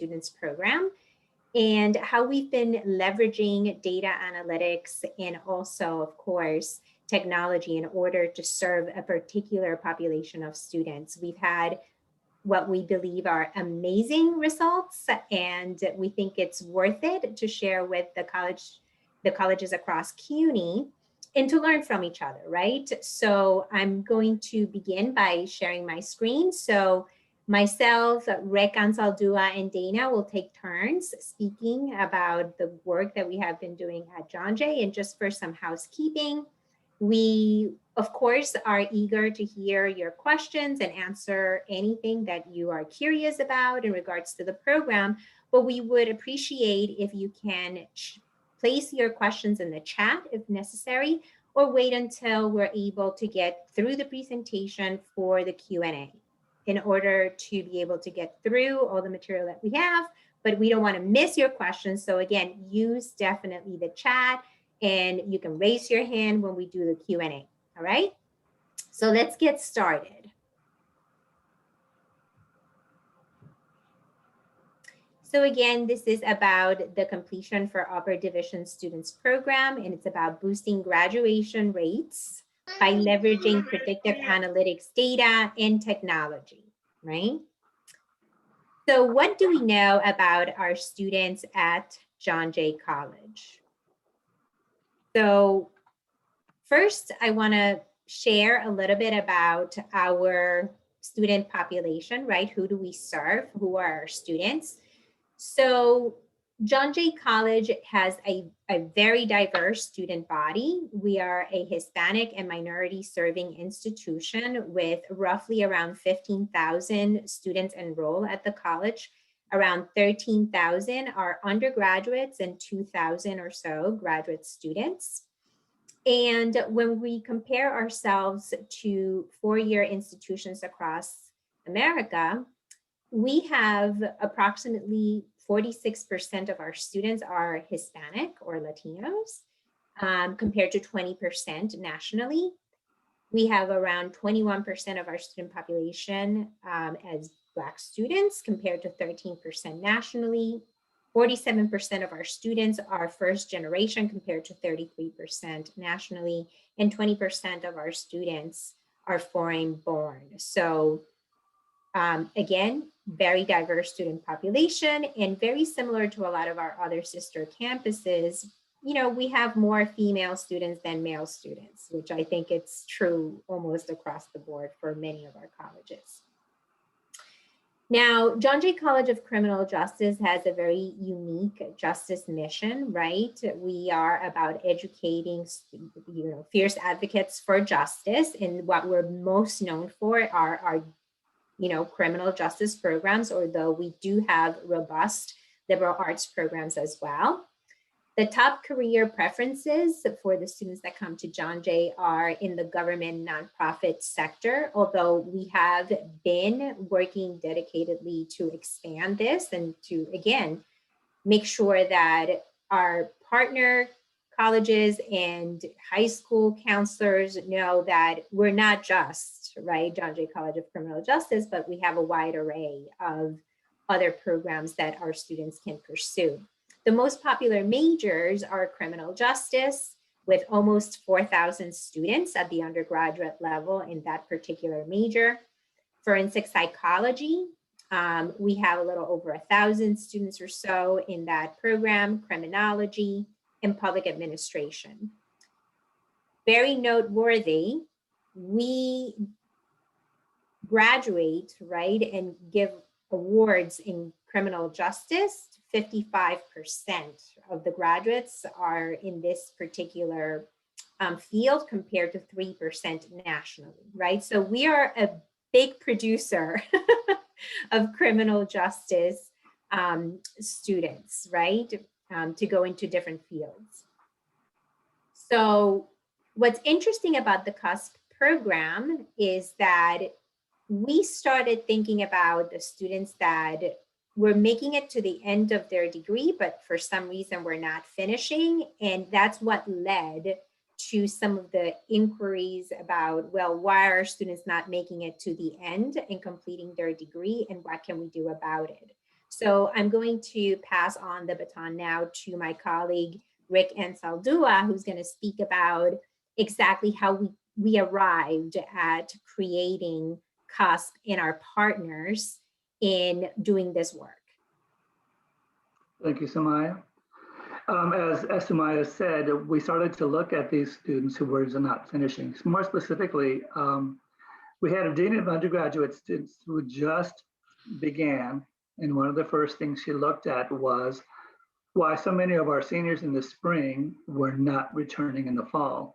Students program, and how we've been leveraging data analytics and also, of course, technology in order to serve a particular population of students. We've had what we believe are amazing results, and we think it's worth it to share with the colleges across CUNY and to learn from each other, right? So I'm going to begin by sharing my screen. So myself, Rick Ansaldua, and Dana will take turns speaking about the work that we have been doing at John Jay. And just for some housekeeping, we, of course, are eager to hear your questions and answer anything that you are curious about in regards to the program, but we would appreciate if you can place your questions in the chat if necessary, or wait until we're able to get through the presentation for the Q&A in order to be able to get through all the material that we have, but we don't want to miss your questions. So again, use definitely the chat, and you can raise your hand when we do the Q&A, all right? So let's get started. So again, this is about the completion for upper division students program, and it's about boosting graduation rates by leveraging predictive analytics data and technology, right? So what do we know about our students at John Jay College? So first, I want to share a little bit about our student population, right? Who do we serve? Who are our students? So John Jay College has a very diverse student body. We are a Hispanic and minority serving institution with roughly around 15,000 students enrolled at the college. Around 13,000 are undergraduates and 2,000 or so graduate students. And when we compare ourselves to four-year institutions across America, we have approximately 46% of our students are Hispanic or Latinos, compared to 20% nationally. We have around 21% of our student population as Black students, compared to 13% nationally. 47% of our students are first generation, compared to 33% nationally, and 20% of our students are foreign born. So again, very diverse student population, and very similar to a lot of our other sister campuses. You know, we have more female students than male students, which I think it's true almost across the board for many of our colleges. Now, John Jay College of Criminal Justice has a very unique justice mission, right? We are about educating, you know, fierce advocates for justice, and what we're most known for are our, you know, criminal justice programs, although we do have robust liberal arts programs as well. The top career preferences for the students that come to John Jay are in the government nonprofit sector, although we have been working dedicatedly to expand this and to, again, make sure that our partner colleges and high school counselors know that we're not just, right, John Jay College of Criminal Justice, but we have a wide array of other programs that our students can pursue. The most popular majors are criminal justice, with almost 4,000 students at the undergraduate level in that particular major. Forensic psychology, we have a little over 1,000 students or so in that program. Criminology, and public administration. Very noteworthy, we graduate, right, and give awards in criminal justice. 55% of the graduates are in this particular field, compared to 3% nationally, right? So we are a big producer of criminal justice students, right, to go into different fields. So what's interesting about the CUSP program is that we started thinking about the students that were making it to the end of their degree, but for some reason were not finishing. And that's what led to some of the inquiries about, well, why are students not making it to the end and completing their degree, and what can we do about it? So I'm going to pass on the baton now to my colleague, Rick Ansaldua, who's going to speak about exactly how we arrived at creating CUSP and our partners in doing this work. Thank you, Samaya. As Samaya said, we started to look at these students who were not finishing. More specifically, we had a dean of undergraduate students who just began, and one of the first things she looked at was why so many of our seniors in the spring were not returning in the fall.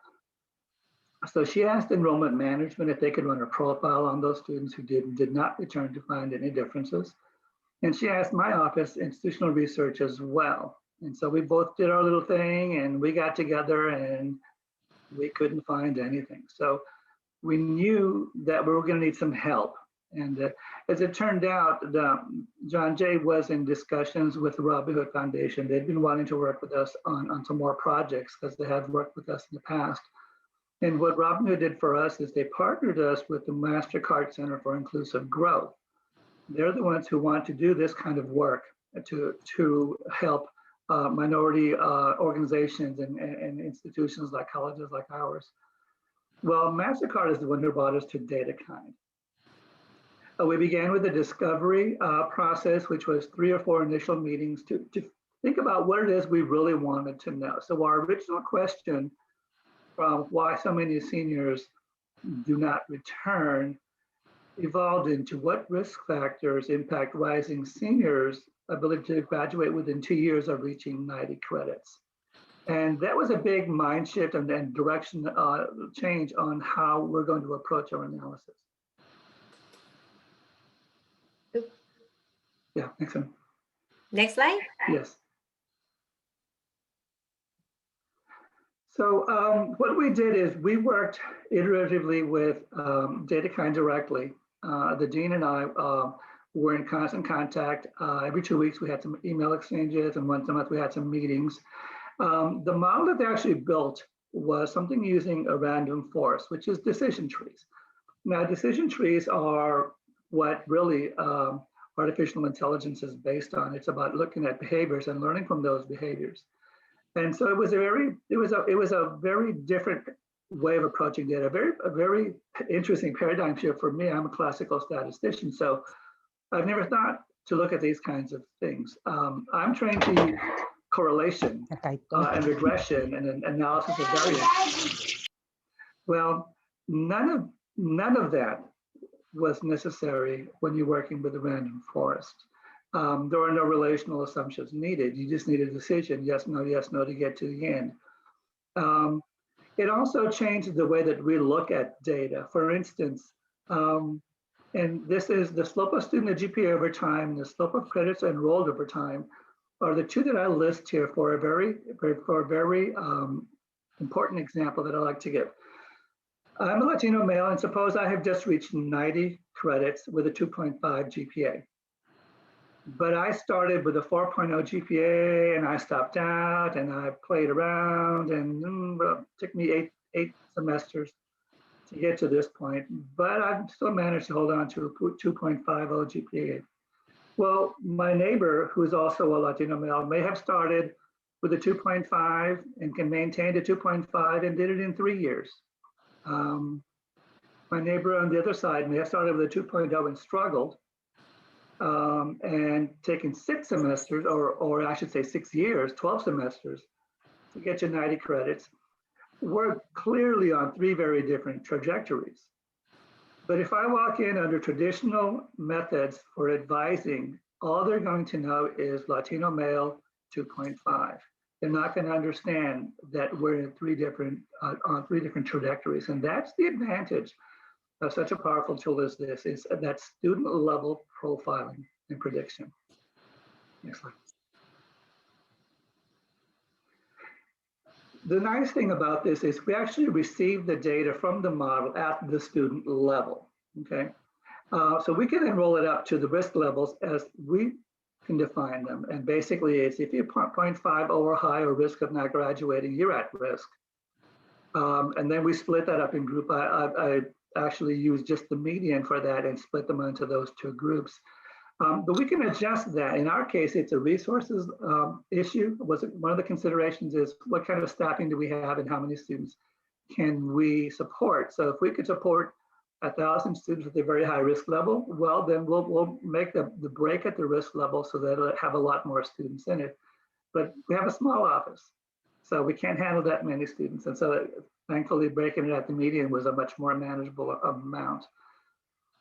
So she asked enrollment management if they could run a profile on those students who did not return to find any differences. And she asked my office, institutional research, as well. And so we both did our little thing and we got together and we couldn't find anything. So we knew that we were going to need some help. And as it turned out, John Jay was in discussions with the Robin Hood Foundation. They'd been wanting to work with us on some more projects because they had worked with us in the past. And what Robin Hood did for us is they partnered us with the MasterCard Center for Inclusive Growth. They're the ones who want to do this kind of work to help minority organizations and institutions like colleges like ours. Well, MasterCard is the one who brought us to DataKind. We began with the discovery process, which was 3 or 4 initial meetings to think about what it is we really wanted to know. So our original question from why so many seniors do not return evolved into what risk factors impact rising seniors' ability to graduate within 2 years of reaching 90 credits. And that was a big mind shift and direction change on how we're going to approach our analysis. Yeah, next one. Next slide. Yes. So what we did is we worked iteratively with DataKind directly. The dean and I were in constant contact. Every 2 weeks we had some email exchanges, and once a month we had some meetings. The model that they actually built was something using a random forest, which is decision trees. Now, decision trees are what really artificial intelligence is based on. It's about looking at behaviors and learning from those behaviors. And so it was a very different way of approaching data, a very interesting paradigm shift for me. I'm a classical statistician, so I've never thought to look at these kinds of things. I'm trained to use correlation and regression and analysis of variance. Well, none of that was necessary when you're working with a random forest. There are no relational assumptions needed. You just need a decision, yes, no, to get to the end. It also changes the way that we look at data. For instance, and this is the slope of student GPA over time, and the slope of credits enrolled over time are the two that I list here for a very important example that I like to give. I'm a Latino male, and suppose I have just reached 90 credits with a 2.5 GPA. But I started with a 4.0 GPA and I stopped out and I played around, and it took me eight semesters to get to this point, but I've still managed to hold on to a 2.50 GPA. Well, my neighbor, who is also a Latino male, may have started with a 2.5 and can maintain a 2.5 and did it in 3 years. My neighbor on the other side may have started with a 2.0 and struggled, and taken 6 semesters, or I should say 6 years, 12 semesters to get to 90 credits. We're clearly on 3 very different trajectories. But if I walk in under traditional methods for advising, all they're going to know is Latino male 2.5. They're not going to understand that we're in on 3 different trajectories. And that's the advantage of such a powerful tool as this, is that student level profiling and prediction. Next slide. The nice thing about this is we actually receive the data from the model at the student level, okay? So we can then roll it up to the risk levels as we can define them. And basically it's if you're 0.5 or higher risk of not graduating, you're at risk. And then we split that up in group. I actually use just the median for that and split them into those 2 groups. But we can adjust that. In our case, it's a resources issue. One of the considerations is what kind of staffing do we have and how many students can we support? So if we could support 1,000 students with a very high risk level, well, then we'll make the break at the risk level so that it'll have a lot more students in it. But we have a small office, so we can't handle that many students. And so thankfully breaking it at the median was a much more manageable amount.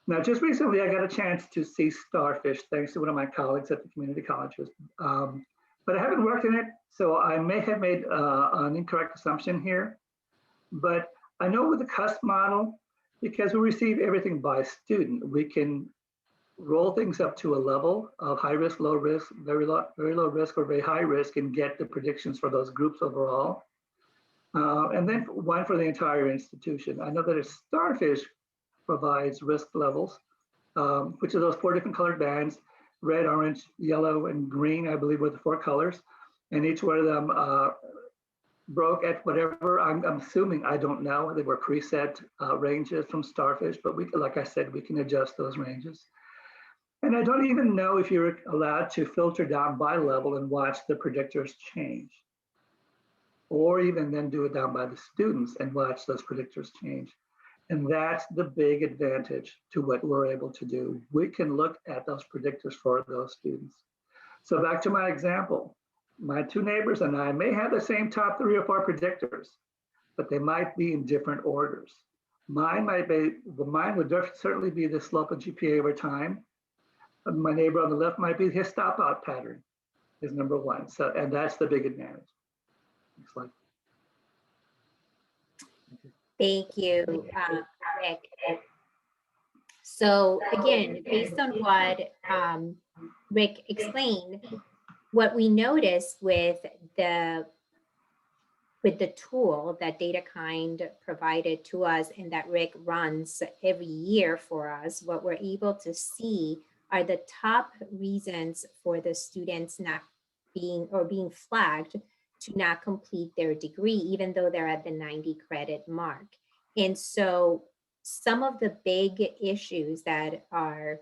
Now, just recently, I got a chance to see starfish, thanks to one of my colleagues at the community colleges. But I haven't worked in it, so I may have made an incorrect assumption here. But I know with the CUSP model, because we receive everything by student, we can roll things up to a level of high risk, low risk, very low risk, or very high risk, and get the predictions for those groups overall. And then one for the entire institution. I know that a starfish provides risk levels, which are those 4 different colored bands: red, orange, yellow, and green, I believe were the 4 colors. And each one of them broke at whatever, I'm assuming, I don't know, they were preset ranges from starfish, but we, like I said, we can adjust those ranges. And I don't even know if you're allowed to filter down by level and watch the predictors change, or even then do it down by the students and watch those predictors change. And that's the big advantage to what we're able to do. We can look at those predictors for those students. So back to my example, my 2 neighbors and I may have the same top 3 or 4 predictors, but they might be in different orders. Mine would certainly be the slope of GPA over time. My neighbor on the left might be his stop out pattern is number 1. So, and that's the big advantage. Next slide. Thank you, Rick. So again, based on what Rick explained, what we noticed with the tool that DataKind provided to us and that Rick runs every year for us, what we're able to see are the top reasons for the students not being flagged to not complete their degree, even though they're at the 90 credit mark. And so some of the big issues that are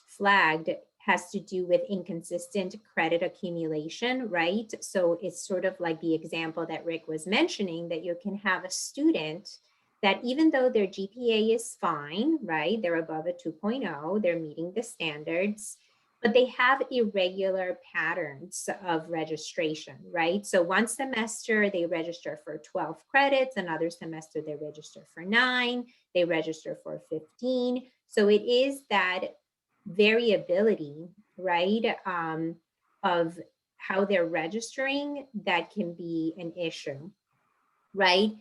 flagged has to do with inconsistent credit accumulation, right? So it's sort of like the example that Rick was mentioning, that you can have a student that even though their GPA is fine, right? They're above a 2.0, they're meeting the standards, but they have irregular patterns of registration, right? So one semester they register for 12 credits, another semester they register for 9, they register for 15. So it is that variability, right, of how they're registering that can be an issue, right?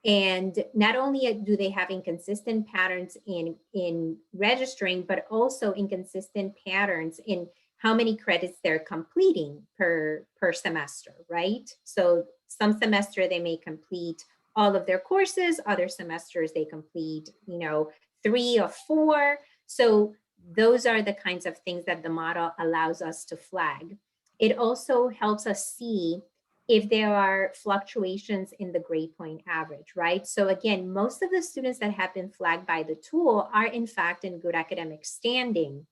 And not only do they have inconsistent patterns in registering, but also inconsistent patterns in how many credits they're completing per semester, right? So some semester they may complete all of their courses, other semesters they complete, 3 or 4. So those are the kinds of things that the model allows us to flag. It also helps us see if there are fluctuations in the grade point average, right? So again, most of the students that have been flagged by the tool are in fact in good academic standing.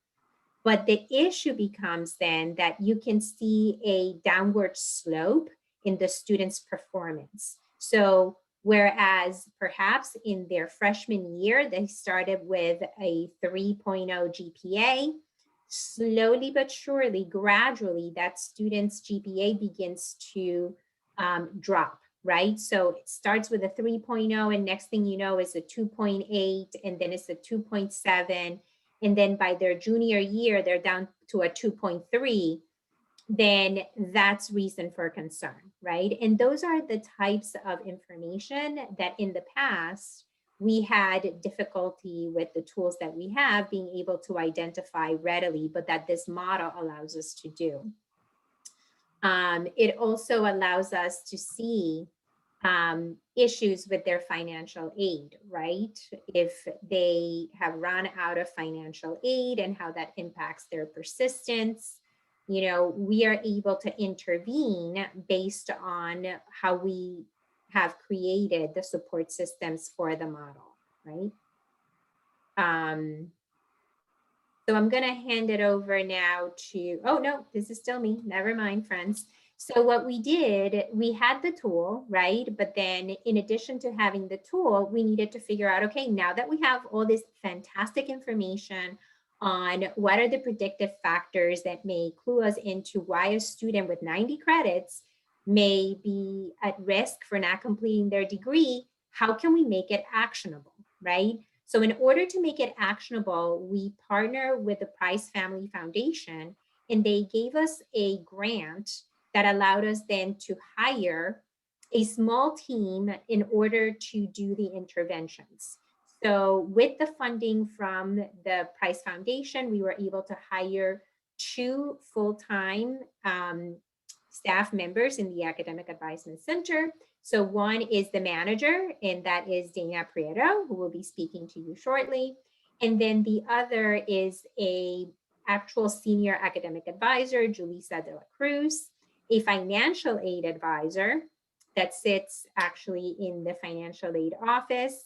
But the issue becomes then that you can see a downward slope in the student's performance. So whereas perhaps in their freshman year, they started with a 3.0 GPA, slowly but surely, gradually, that student's GPA begins to drop, right? So it starts with a 3.0 and next thing you know is a 2.8 and then it's a 2.7. And then by their junior year, they're down to a 2.3. Then that's reason for concern, right? And those are the types of information that in the past, we had difficulty with the tools that we have being able to identify readily, but that this model allows us to do. It also allows us to see issues with their financial aid, right? If they have run out of financial aid and how that impacts their persistence, we are able to intervene based on how we have created the support systems for the model, right? So I'm going to hand it over now to, oh no, this is still me. Never mind, friends. So what we did, we had the tool, right? But then in addition to having the tool, we needed to figure out, okay, now that we have all this fantastic information on what are the predictive factors that may clue us into why a student with 90 credits may be at risk for not completing their degree, how can we make it actionable, right? So in order to make it actionable, we partner with the Price Family Foundation, and they gave us a grant that allowed us then to hire a small team in order to do the interventions. So with the funding from the Price Foundation, we were able to hire 2 full-time staff members in the Academic Advisement Center. So one is the manager, and that is Dana Prieto, who will be speaking to you shortly. And then the other is a actual senior academic advisor, Julissa de la Cruz, a financial aid advisor that sits actually in the financial aid office.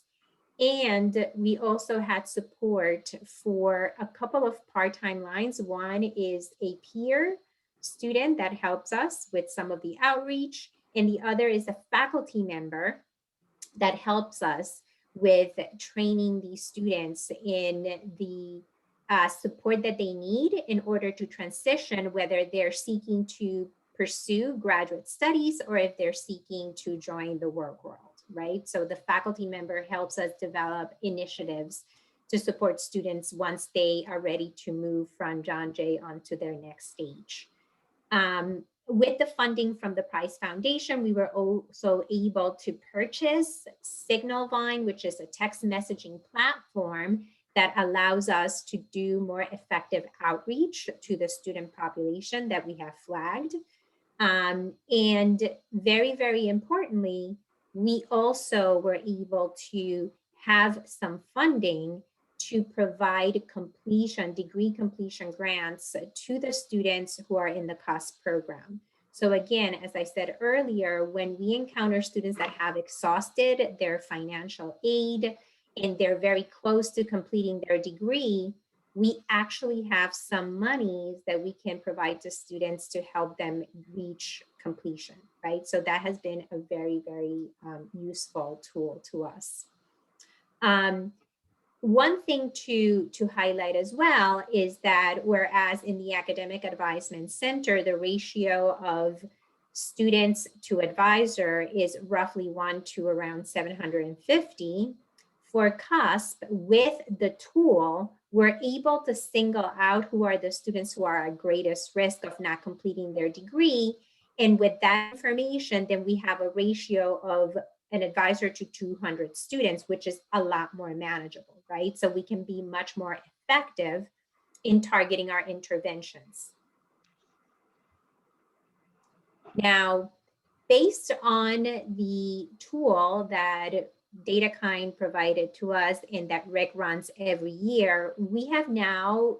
And we also had support for a couple of part-time lines. One is a peer student that helps us with some of the outreach, and the other is a faculty member that helps us with training these students in the support that they need in order to transition, whether they're seeking to pursue graduate studies or if they're seeking to join the work world, right? So the faculty member helps us develop initiatives to support students once they are ready to move from John Jay onto their next stage. With the funding from the Price Foundation, we were also able to purchase Signalvine, which is a text messaging platform that allows us to do more effective outreach to the student population that we have flagged. And very, very importantly, we also were able to have some funding to provide degree completion grants to the students who are in the CUSP program. So again, as I said earlier, when we encounter students that have exhausted their financial aid and they're very close to completing their degree, we actually have some monies that we can provide to students to help them reach completion, right? So that has been a very, very useful tool to us. One thing to highlight as well is that whereas in the Academic Advisement Center, the ratio of students to advisor is roughly 1 to around 750, for CUSP, with the tool, we're able to single out who are the students who are at greatest risk of not completing their degree. And with that information, then we have a ratio of an advisor to 200 students, which is a lot more manageable, right? So we can be much more effective in targeting our interventions. Now, based on the tool that DataKind provided to us and that Rick runs every year, we have now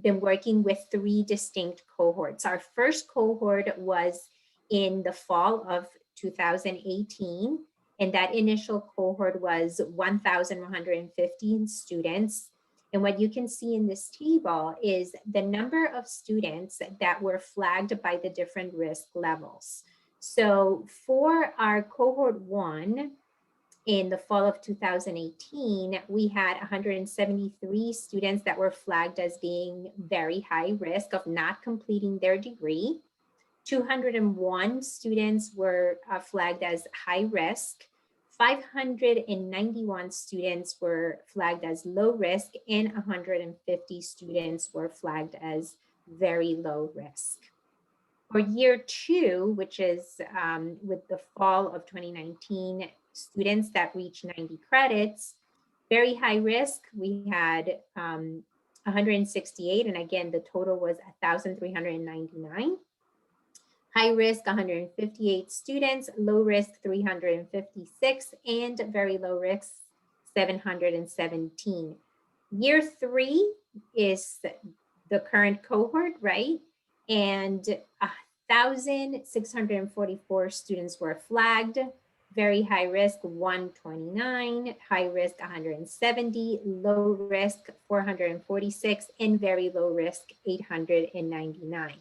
been working with 3 distinct cohorts. Our first cohort was in the fall of 2018, and that initial cohort was 1,115 students. And what you can see in this table is the number of students that were flagged by the different risk levels. So for our cohort 1, in the fall of 2018, we had 173 students that were flagged as being very high risk of not completing their degree. 201 students were flagged as high risk. 591 students were flagged as low risk, and 150 students were flagged as very low risk. For year 2, which is with the fall of 2019, students that reached 90 credits, very high risk, we had 168, and again, the total was 1,399. High risk, 158 students, low risk, 356, and very low risk, 717. Year 3 is the current cohort, right? And 1,644 students were flagged. very high risk 129, high risk 170, low risk 446, and very low risk 899.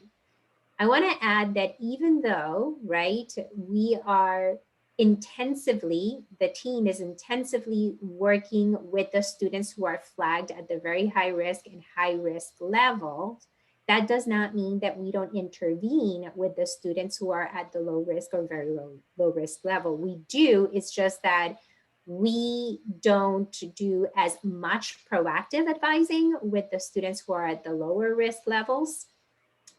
I want to add that even though, right, we are the team is intensively working with the students who are flagged at the very high risk and high risk levels, that does not mean that we don't intervene with the students who are at the low risk or very low risk level. We do, it's just that we don't do as much proactive advising with the students who are at the lower risk levels.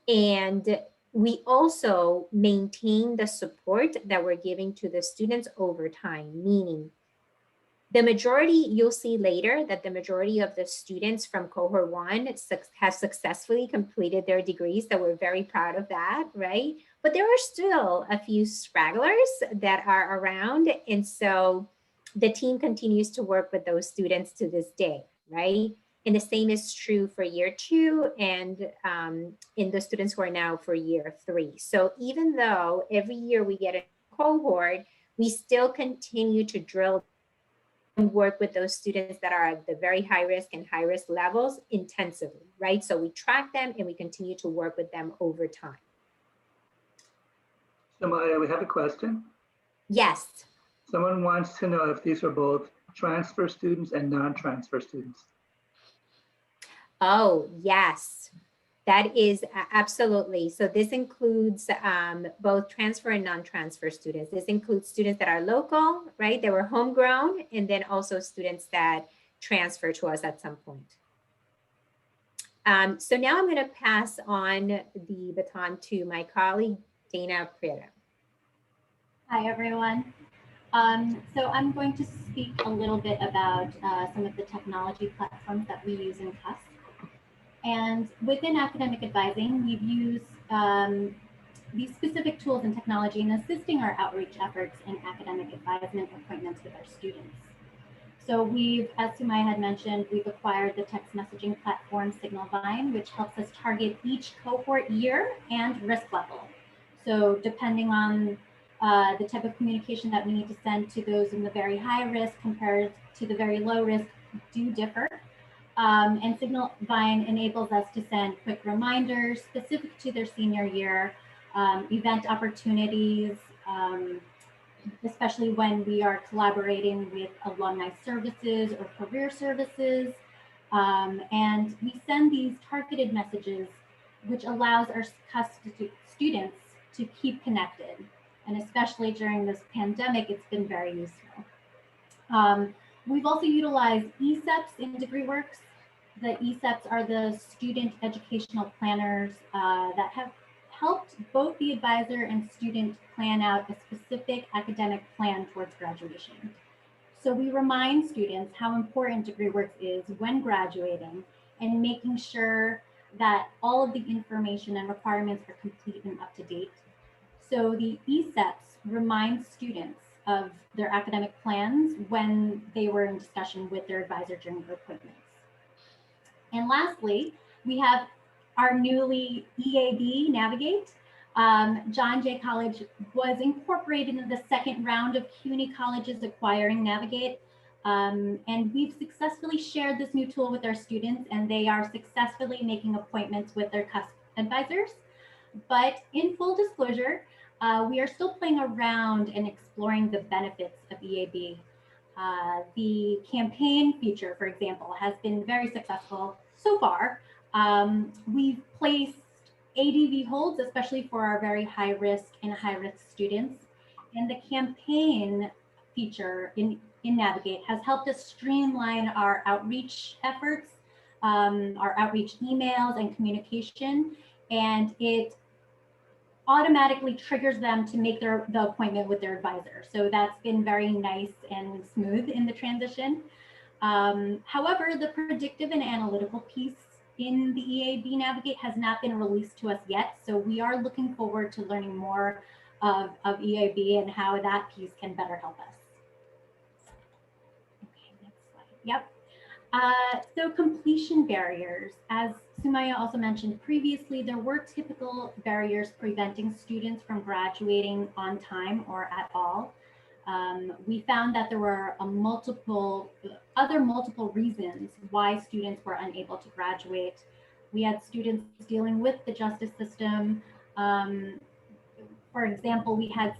And we also maintain the support that we're giving to the students over time, meaning the majority, you'll see later that the majority of the students from cohort 1 have successfully completed their degrees. So we're very proud of that, right? But there are still a few stragglers that are around. And so the team continues to work with those students to this day, right? And the same is true for year 2 and in the students who are now for year 3. So even though every year we get a cohort, we still continue to drill and work with those students that are at the very high risk and high risk levels intensively, right? So we track them and we continue to work with them over time. So Maya, we have a question. Yes. Someone wants to know if these are both transfer students and non-transfer students. Oh, yes. That is absolutely. So this includes both transfer and non-transfer students. This includes students that are local, right? They were homegrown, and then also students that transfer to us at some point. So now I'm going to pass on the baton to my colleague, Dana Prieto. Hi, everyone. So I'm going to speak a little bit about some of the technology platforms that we use in CUSP. And within academic advising, we've used these specific tools and technology in assisting our outreach efforts in academic advisement appointments with our students. So we've, as Sumaya had mentioned, we've acquired the text messaging platform Signalvine, which helps us target each cohort year and risk level. So depending on the type of communication that we need to send to those in the very high risk compared to the very low risk do differ. And Signalvine enables us to send quick reminders specific to their senior year, event opportunities, especially when we are collaborating with alumni services or career services. And we send these targeted messages, which allows our students to keep connected. And especially during this pandemic, it's been very useful. We've also utilized ESEPs in DegreeWorks. The ESEPs are the student educational planners that have helped both the advisor and student plan out a specific academic plan towards graduation. So we remind students how important DegreeWorks is when graduating and making sure that all of the information and requirements are complete and up to date. So the ESEPs remind students of their academic plans when they were in discussion with their advisor during their appointments. And lastly, we have our newly EAB Navigate. John Jay College was incorporated in the second round of CUNY colleges acquiring Navigate. And we've successfully shared this new tool with our students, and they are successfully making appointments with their CUSP advisors. But in full disclosure, we are still playing around and exploring the benefits of EAB. The campaign feature, for example, has been very successful so far. We've placed ADV holds, especially for our very high risk and high risk students. And the campaign feature in Navigate has helped us streamline our outreach efforts, our outreach emails and communication, and it automatically triggers them to make the appointment with their advisor. So that's been very nice and smooth in the transition. However, the predictive and analytical piece in the EAB Navigate has not been released to us yet. So we are looking forward to learning more of EAB and how that piece can better help us. Okay, next slide. Yep. So completion barriers, as Sumaya also mentioned previously, there were typical barriers preventing students from graduating on time or at all. We found that there were multiple reasons why students were unable to graduate. We had students dealing with the justice system. For example, we had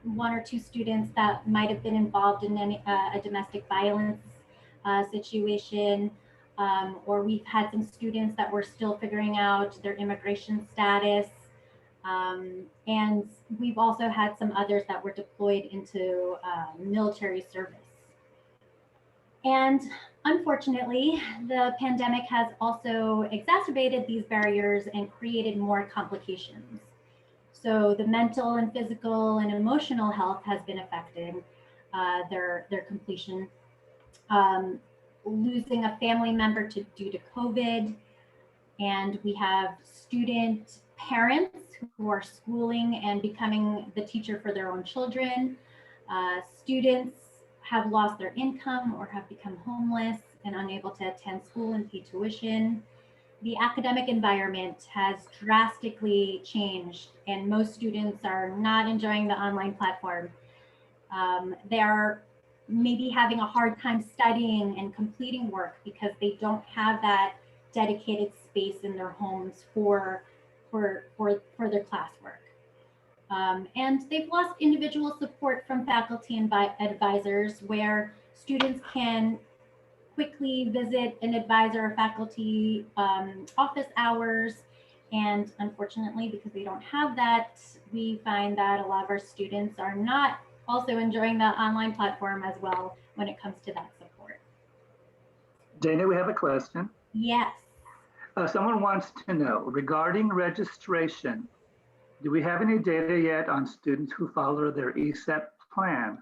one or two students that might have been involved in a domestic violence situation, or we've had some students that were still figuring out their immigration status. And we've also had some others that were deployed into military service. And unfortunately, the pandemic has also exacerbated these barriers and created more complications. So the mental and physical and emotional health has been affecting their completion. Losing a family member due to COVID, and we have student parents who are schooling and becoming the teacher for their own children. Students have lost their income or have become homeless and unable to attend school and pay tuition. The academic environment has drastically changed, and most students are not enjoying the online platform. They're maybe having a hard time studying and completing work because they don't have that dedicated space in their homes for their classwork. And they've lost individual support from faculty and advisors, where students can quickly visit an advisor or faculty office hours. And unfortunately, because they don't have that, we find that a lot of our students are not also enjoying the online platform as well when it comes to that support. Dana, we have a question. Yes. Someone wants to know, regarding registration, do we have any data yet on students who follow their ESEP plan?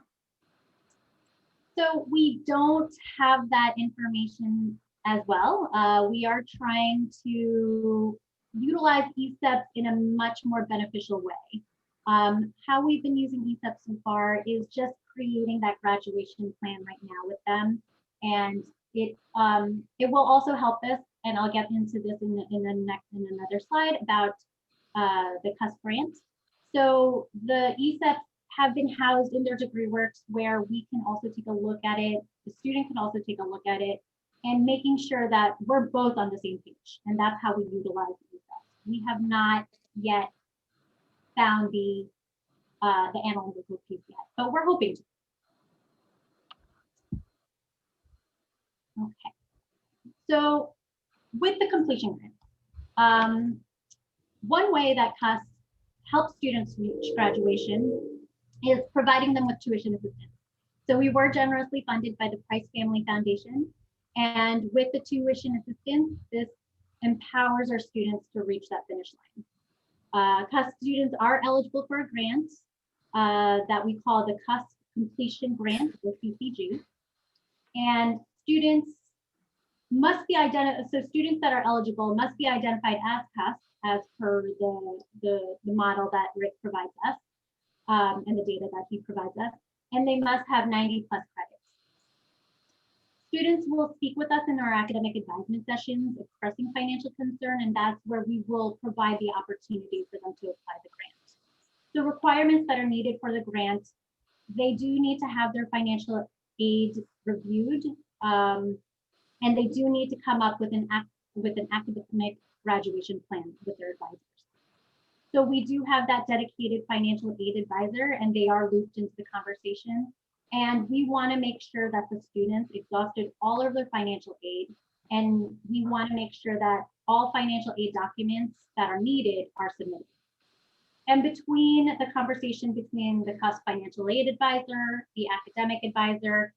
So we don't have that information as well. We are trying to utilize ESEP in a much more beneficial way. How we've been using ESEP so far is just creating that graduation plan right now with them, and it will also help us. And I'll get into this in another slide about the CUSP grant. So the ESEPs have been housed in their degree works, where we can also take a look at it. The student can also take a look at it, and making sure that we're both on the same page. And that's how we utilize ESEPs. We have not yet found the analytical piece yet, but we're hoping to. Okay. So with the completion grant, one way that CUSP helps students reach graduation is providing them with tuition assistance. So we were generously funded by the Price Family Foundation, and with the tuition assistance, this empowers our students to reach that finish line. CUSP students are eligible for a grant that we call the CUSP Completion Grant, or CCG, and students must be identified. So students that are eligible must be identified as CUSP as per the model that Rick provides us, and the data that he provides us, and they must have 90+ credits. Students will speak with us in our academic advisement sessions expressing financial concern, and that's where we will provide the opportunity for them to apply the grant. The requirements that are needed for the grant, they do need to have their financial aid reviewed, and they do need to come up with an academic graduation plan with their advisors. So we do have that dedicated financial aid advisor, and they are looped into the conversation. And we want to make sure that the students exhausted all of their financial aid, and we want to make sure that all financial aid documents that are needed are submitted. And between the conversation between the CUSP financial aid advisor, the academic advisor,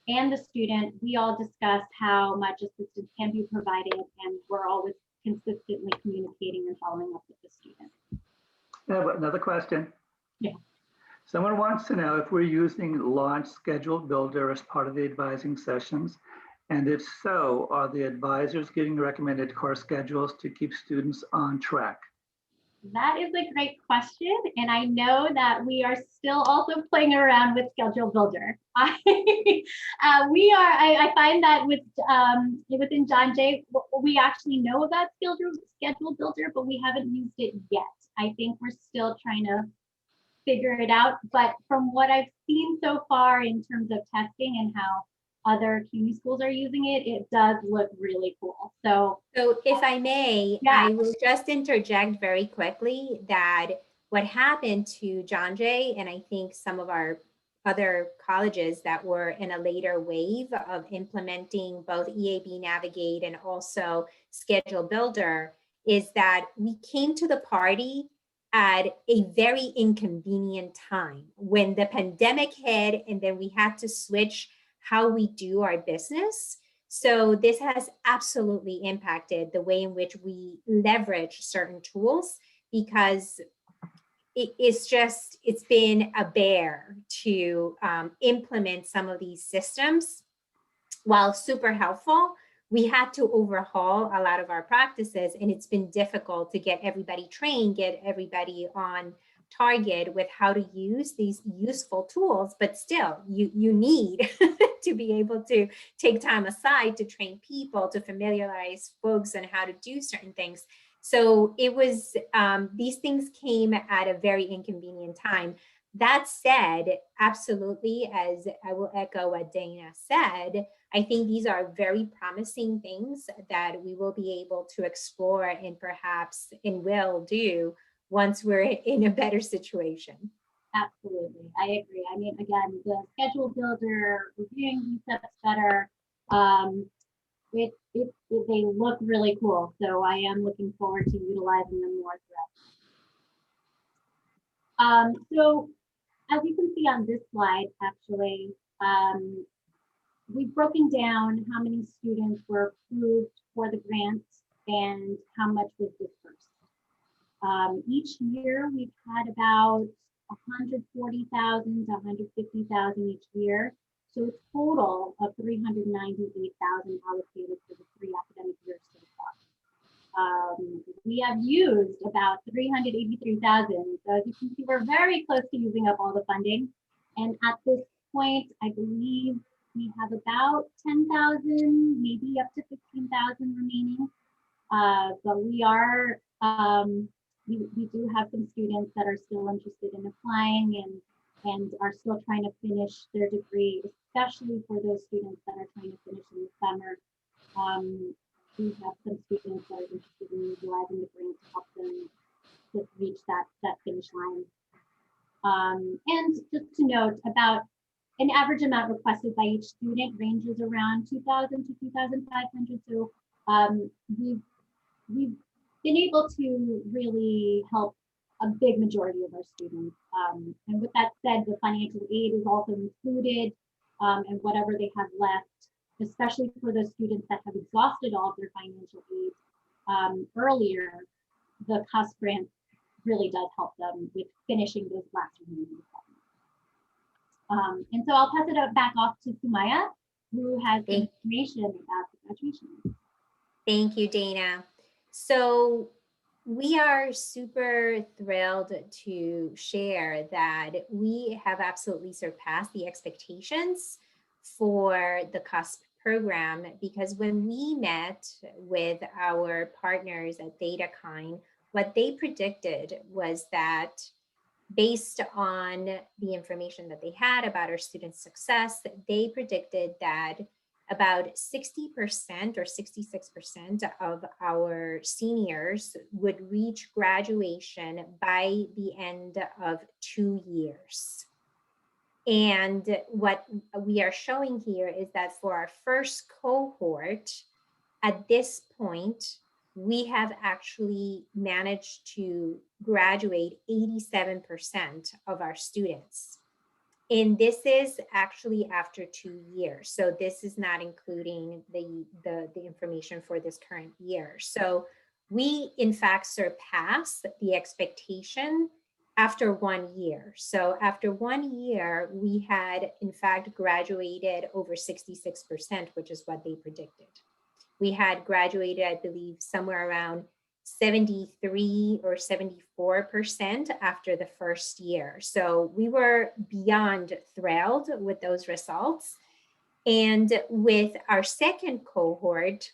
and the student, we all discuss how much assistance can be provided, and we're always consistently communicating and following up with the student. I have another question. Yeah. Someone wants to know if we're using Launch Schedule Builder as part of the advising sessions, and if so, are the advisors giving recommended course schedules to keep students on track? That is a great question, and I know that we are still also playing around with Schedule Builder. I find that within John Jay, we actually know about Schedule Builder, but we haven't used it yet. I think we're still trying to figure it out. But from what I've seen so far in terms of testing and how other CUNY schools are using it, it does look really cool. So if I may, yeah. I will just interject very quickly that what happened to John Jay, and I think some of our other colleges that were in a later wave of implementing both EAB Navigate and also Schedule Builder, is that we came to the party at a very inconvenient time when the pandemic hit, and then we had to switch how we do our business. So this has absolutely impacted the way in which we leverage certain tools, because it's been a bear to implement some of these systems. While super helpful, we had to overhaul a lot of our practices, and it's been difficult to get everybody trained, get everybody on target with how to use these useful tools. But still, you need to be able to take time aside to train people, to familiarize folks on how to do certain things. So it was, these things came at a very inconvenient time. That said, absolutely, as I will echo what Dana said, I think these are very promising things that we will be able to explore and perhaps and will do once we're in a better situation. Absolutely, I agree. I mean, again, the schedule builder, reviewing these steps better, they look really cool. So I am looking forward to utilizing them more throughout. So as you can see on this slide, actually, we've broken down how many students were approved for the grants and how much was dispersed. Each year we've had about 140,000 to 150,000 each year. So a total of 398,000 allocated for the 3 academic years so far. We have used about 383,000. So as you can see, we're very close to using up all the funding. And at this point, I believe we have about 10,000, maybe up to 15,000 remaining. But we are, we do have some students that are still interested in applying and are still trying to finish their degree, especially for those students that are trying to finish in the summer. We have some students that are interested in utilizing the grant to help them to reach that finish line. And just to note, about an average amount requested by each student ranges around 2,000 to 2,500. So we've been able to really help a big majority of our students. And with that said, the financial aid is also included, and whatever they have left, especially for those students that have exhausted all of their financial aid earlier, the CUSP grant really does help them with finishing those last remaining requirements. And so I'll pass it back off to Sumaya, who has information about the graduation. Thank you, Dana. So we are super thrilled to share that we have absolutely surpassed the expectations for the CUSP program, because when we met with our partners at DataKine, what they predicted was that based on the information that they had about our student success, they predicted that about 60% or 66% of our seniors would reach graduation by the end of 2 years. And what we are showing here is that for our first cohort, at this point, we have actually managed to graduate 87% of our students. And this is actually after 2 years. So this is not including the information for this current year. So we in fact surpassed the expectation after 1 year. So after 1 year, we had in fact graduated over 66%, which is what they predicted. We had graduated, I believe, somewhere around 73 or 74% after the first year. So we were beyond thrilled with those results. And with our second cohort,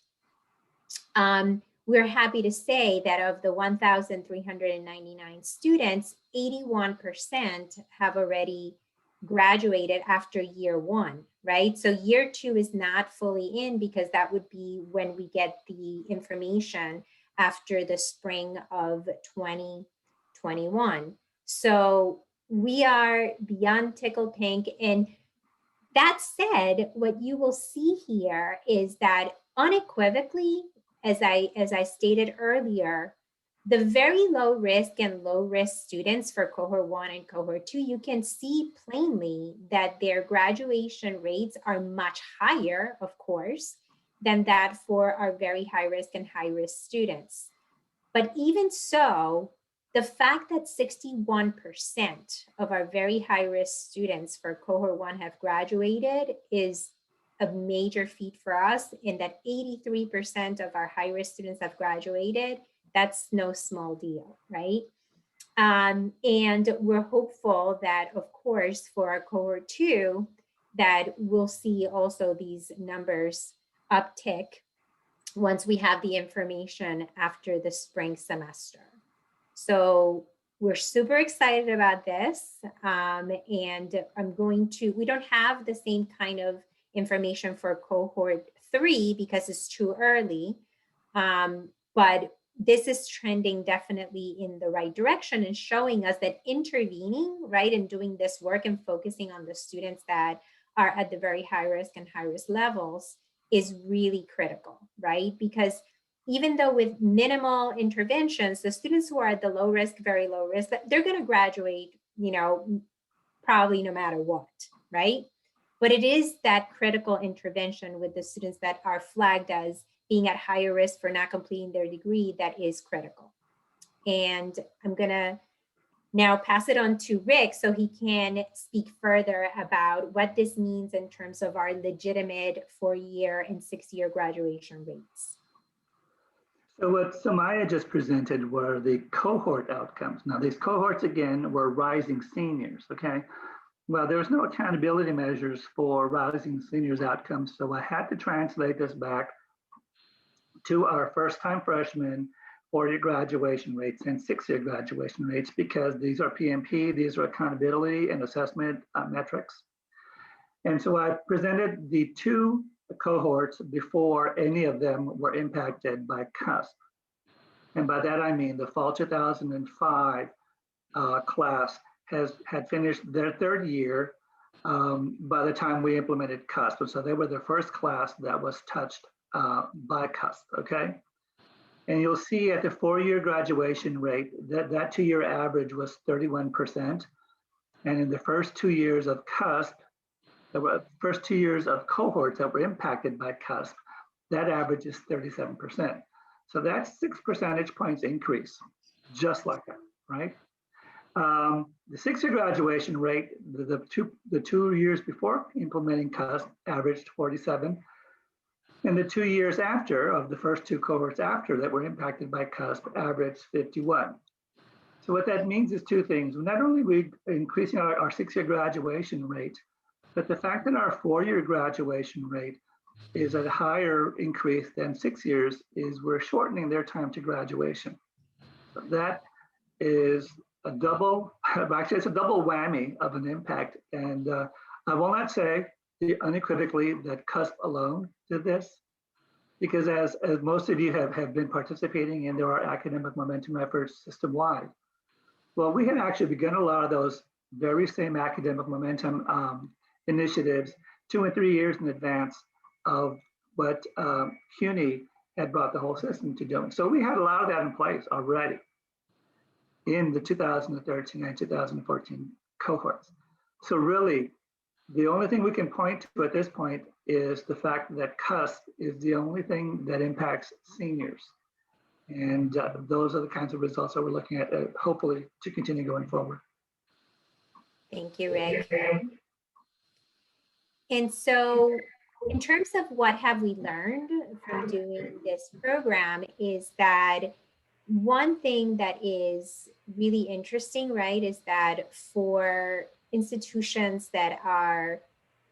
we're happy to say that of the 1,399 students, 81% have already graduated after year one, right? So year two is not fully in because that would be when we get the information after the spring of 2021. So we are beyond tickled pink. And that said, what you will see here is that unequivocally, as I stated earlier, the very low risk and low risk students for cohort 1 and cohort 2, you can see plainly that their graduation rates are much higher, of course, than that for our very high risk and high risk students. But even so, the fact that 61% of our very high risk students for cohort 1 have graduated is a major feat for us, in that 83% of our high risk students have graduated. That's no small deal, right? And we're hopeful that, of course, for our cohort 2, that we'll see also these numbers uptick once we have the information after the spring semester. So we're super excited about this. And we don't have the same kind of information for cohort 3 because it's too early. But this is trending definitely in the right direction and showing us that intervening, right, and doing this work and focusing on the students that are at the very high risk and high risk levels is really critical, right? Because even though with minimal interventions, the students who are at the low risk, very low risk, they're going to graduate, probably no matter what, right? But it is that critical intervention with the students that are flagged as being at higher risk for not completing their degree that is critical. And I'm going to now pass it on to Rick so he can speak further about what this means in terms of our legitimate 4-year and 6-year graduation rates. So what Samaya just presented were the cohort outcomes. Now these cohorts, again, were rising seniors, okay? Well, there's no accountability measures for rising seniors outcomes, so I had to translate this back to our first-time freshmen 4-year graduation rates and 6-year graduation rates, because these are PMP, these are accountability and assessment metrics. And so I presented the 2 cohorts before any of them were impacted by CUSP. And by that I mean the fall 2005 class had finished their 3rd year by the time we implemented CUSP. So they were the first class that was touched by CUSP, okay? And you'll see at the 4-year graduation rate that 2-year average was 31%. And in the first 2 years of CUSP, the first 2 years of cohorts that were impacted by CUSP, that average is 37%. So that's 6 percentage points increase, just like that, right? The 6-year graduation rate, the 2 years before implementing CUSP averaged 47. And the 2 years after, of the first 2 cohorts after that were impacted by CUSP, averaged 51. So what that means is 2 things. Not only are we increasing our 6-year graduation rate, but the fact that our 4-year graduation rate is at a higher increase than 6 years is we're shortening their time to graduation. So that is a double, actually it's a double whammy of an impact. And I will not say unequivocally that CUSP alone did this, because as most of you have been participating in our academic momentum efforts system-wide, well, we had actually begun a lot of those very same academic momentum initiatives 2 and 3 years in advance of what CUNY had brought the whole system to doing. So we had a lot of that in place already in the 2013 and 2014 cohorts. So really, the only thing we can point to at this point is the fact that CUSP is the only thing that impacts seniors. And those are the kinds of results that we're looking at, hopefully, to continue going forward. Thank you, Rick. And so in terms of what have we learned from doing this program is that one thing that is really interesting, right, is that for institutions that are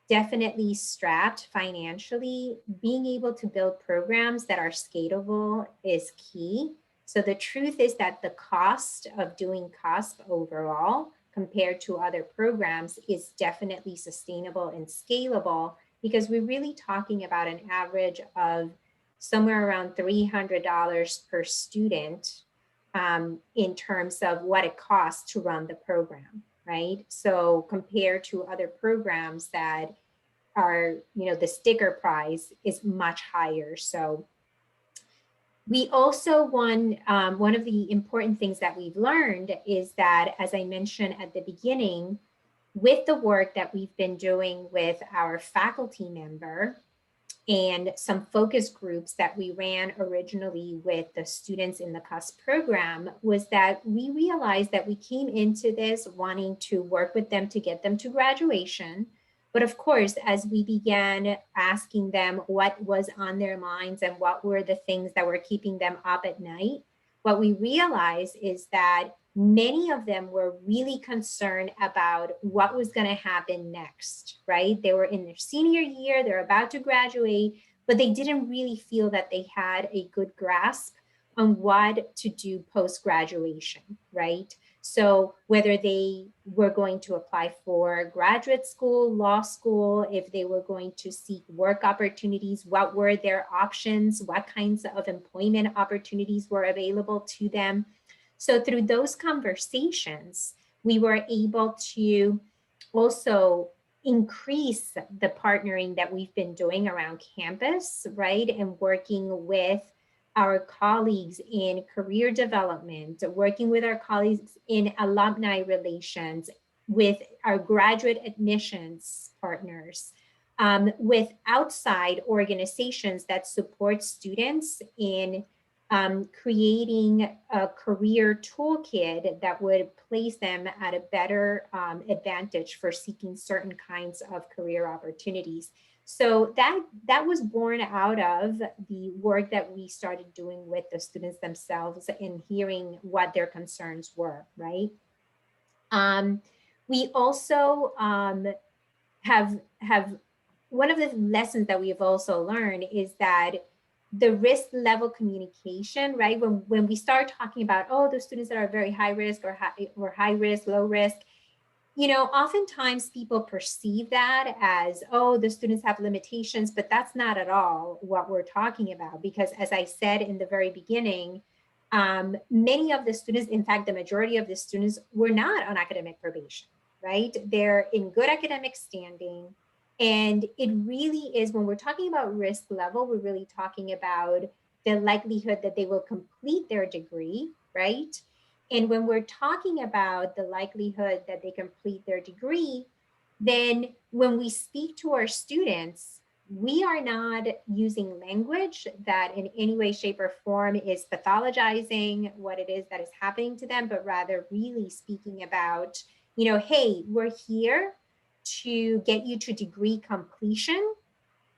definitely strapped financially, being able to build programs that are scalable is key. So the truth is that the cost of doing CUSP overall compared to other programs is definitely sustainable and scalable, because we're really talking about an average of somewhere around $300 per student in terms of what it costs to run the program, right? So compared to other programs that are, the sticker price is much higher. So we also one of the important things that we've learned is that, as I mentioned at the beginning, with the work that we've been doing with our faculty member and some focus groups that we ran originally with the students in the CUSP program, was that we realized that we came into this wanting to work with them to get them to graduation. But of course, as we began asking them what was on their minds and what were the things that were keeping them up at night, what we realized is that many of them were really concerned about what was going to happen next, right? They were in their senior year, they're about to graduate, but they didn't really feel that they had a good grasp on what to do post-graduation, right? So whether they were going to apply for graduate school, law school, if they were going to seek work opportunities, what were their options, what kinds of employment opportunities were available to them. So through those conversations, we were able to also increase the partnering that we've been doing around campus, right? And working with our colleagues in career development, working with our colleagues in alumni relations, with our graduate admissions partners, with outside organizations that support students in creating a career toolkit that would place them at a better advantage for seeking certain kinds of career opportunities. So that was born out of the work that we started doing with the students themselves and hearing what their concerns were, right? We also have one of the lessons that we've also learned is that the risk level communication, right? When we start talking about, oh, the students that are very high risk or high risk, low risk, oftentimes people perceive that as, oh, the students have limitations, but that's not at all what we're talking about. Because as I said in the very beginning, many of the students, in fact, the majority of the students were not on academic probation, right? They're in good academic standing. And it really is, when we're talking about risk level, we're really talking about the likelihood that they will complete their degree, right? And when we're talking about the likelihood that they complete their degree, then when we speak to our students, we are not using language that in any way, shape, or form is pathologizing what it is that is happening to them, but rather really speaking about, hey, we're here to get you to degree completion.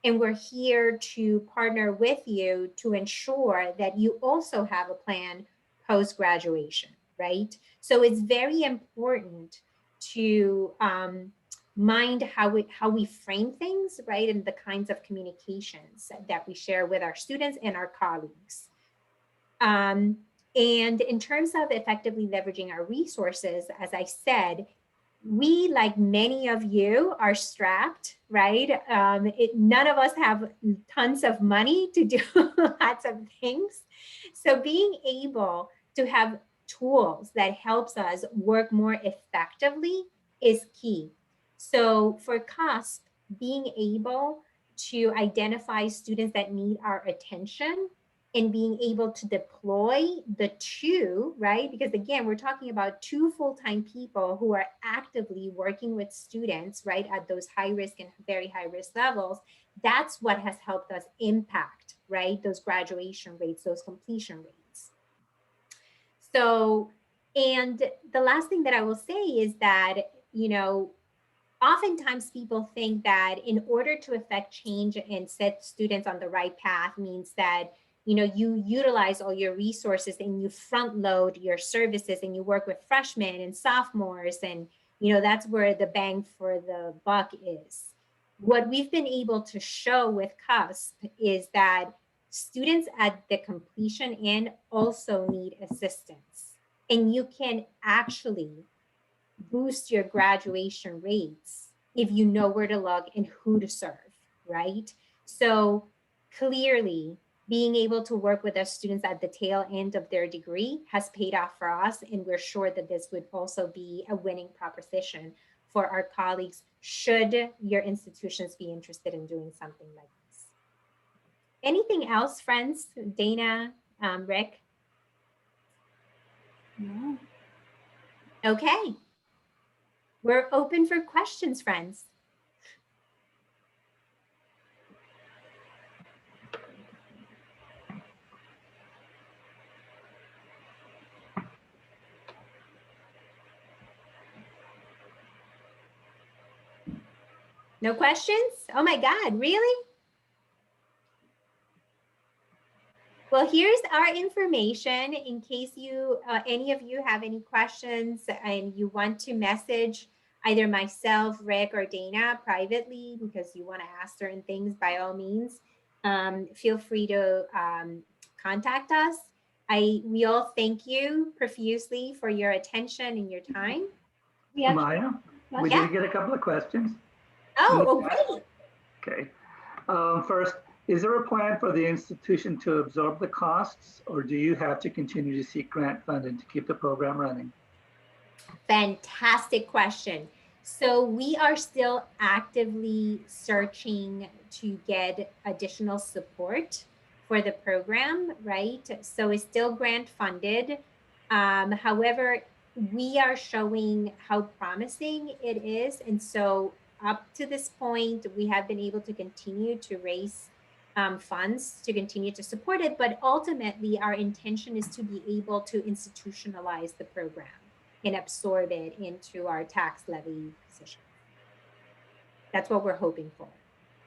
And we're here to partner with you to ensure that you also have a plan post-graduation, right? So it's very important to mind how we frame things, right? And the kinds of communications that we share with our students and our colleagues. And in terms of effectively leveraging our resources, as I said, we, like many of you, are strapped, right? None of us have tons of money to do lots of things. So being able to have tools that helps us work more effectively is key. So for CUSP, being able to identify students that need our attention and being able to deploy the two, right? Because again, we're talking about two full-time people who are actively working with students, right, at those high risk and very high risk levels. That's what has helped us impact, right, those graduation rates, those completion rates. So, and the last thing that I will say is that, oftentimes people think that in order to affect change and set students on the right path means that you utilize all your resources and you front load your services and you work with freshmen and sophomores, and that's where the bang for the buck is. What we've been able to show with CUSP is that students at the completion end also need assistance. And you can actually boost your graduation rates if you know where to look and who to serve, right? So clearly, being able to work with our students at the tail end of their degree has paid off for us. And we're sure that this would also be a winning proposition for our colleagues should your institutions be interested in doing something like this. Anything else, friends? Dana, Rick? No. Okay. We're open for questions, friends. No questions? Oh my God, really? Well, here's our information in case you, any of you have any questions and you want to message either myself, Rick, or Dana privately because you want to ask certain things, by all means, feel free to contact us. We all thank you profusely for your attention and your time. We actually, Maya, we Yeah. did get a couple of questions. Oh, great. Okay. First, is there a plan for the institution to absorb the costs, or do you have to continue to seek grant funding to keep the program running? Fantastic question. So we are still actively searching to get additional support for the program, right? So it's still grant funded. However, we are showing how promising it is. And so up to this point, we have been able to continue to raise funds to continue to support it. But ultimately, our intention is to be able to institutionalize the program and absorb it into our tax levy position. That's what we're hoping for.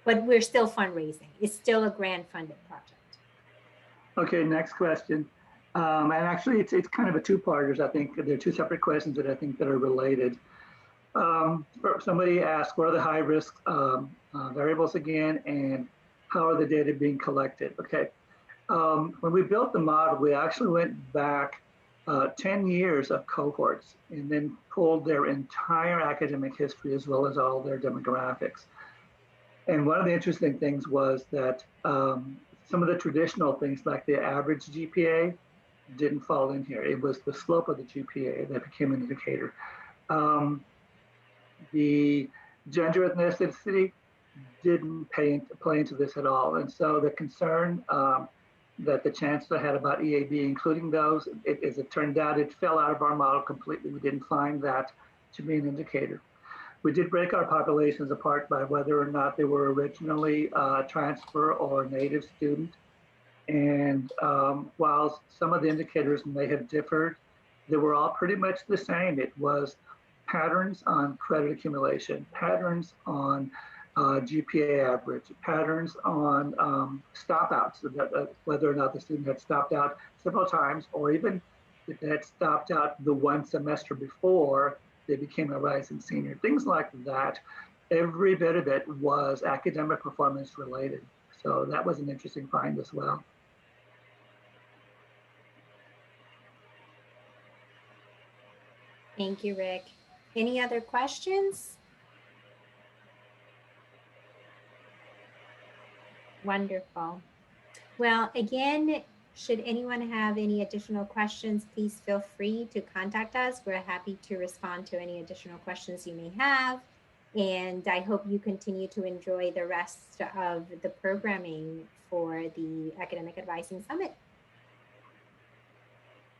But we're still fundraising. It's still a grant funded project. Okay, next question. And actually, it's kind of a two-parters. I think there are two separate questions that I think that are related. Somebody asked, what are the high-risk variables again, and how are the data being collected? Okay. When we built the model, we actually went back 10 years of cohorts and then pulled their entire academic history as well as all their demographics. And one of the interesting things was that some of the traditional things like the average GPA didn't fall in here. It was the slope of the GPA that became an indicator. The gender ethnicity didn't play into this at all. And so the concern that the chancellor had about EAB, including those, as it turned out, it fell out of our model completely. We didn't find that to be an indicator. We did break our populations apart by whether or not they were originally transfer or native student. And while some of the indicators may have differed, they were all pretty much the same. It was patterns on credit accumulation, patterns on GPA average, patterns on stop outs, whether or not the student had stopped out several times, or even if they had stopped out the one semester before they became a rising senior, things like that. Every bit of it was academic performance related. So that was an interesting find as well. Thank you, Rick. Any other questions? Wonderful. Well, again, should anyone have any additional questions, please feel free to contact us. We're happy to respond to any additional questions you may have. And I hope you continue to enjoy the rest of the programming for the Academic Advising Summit.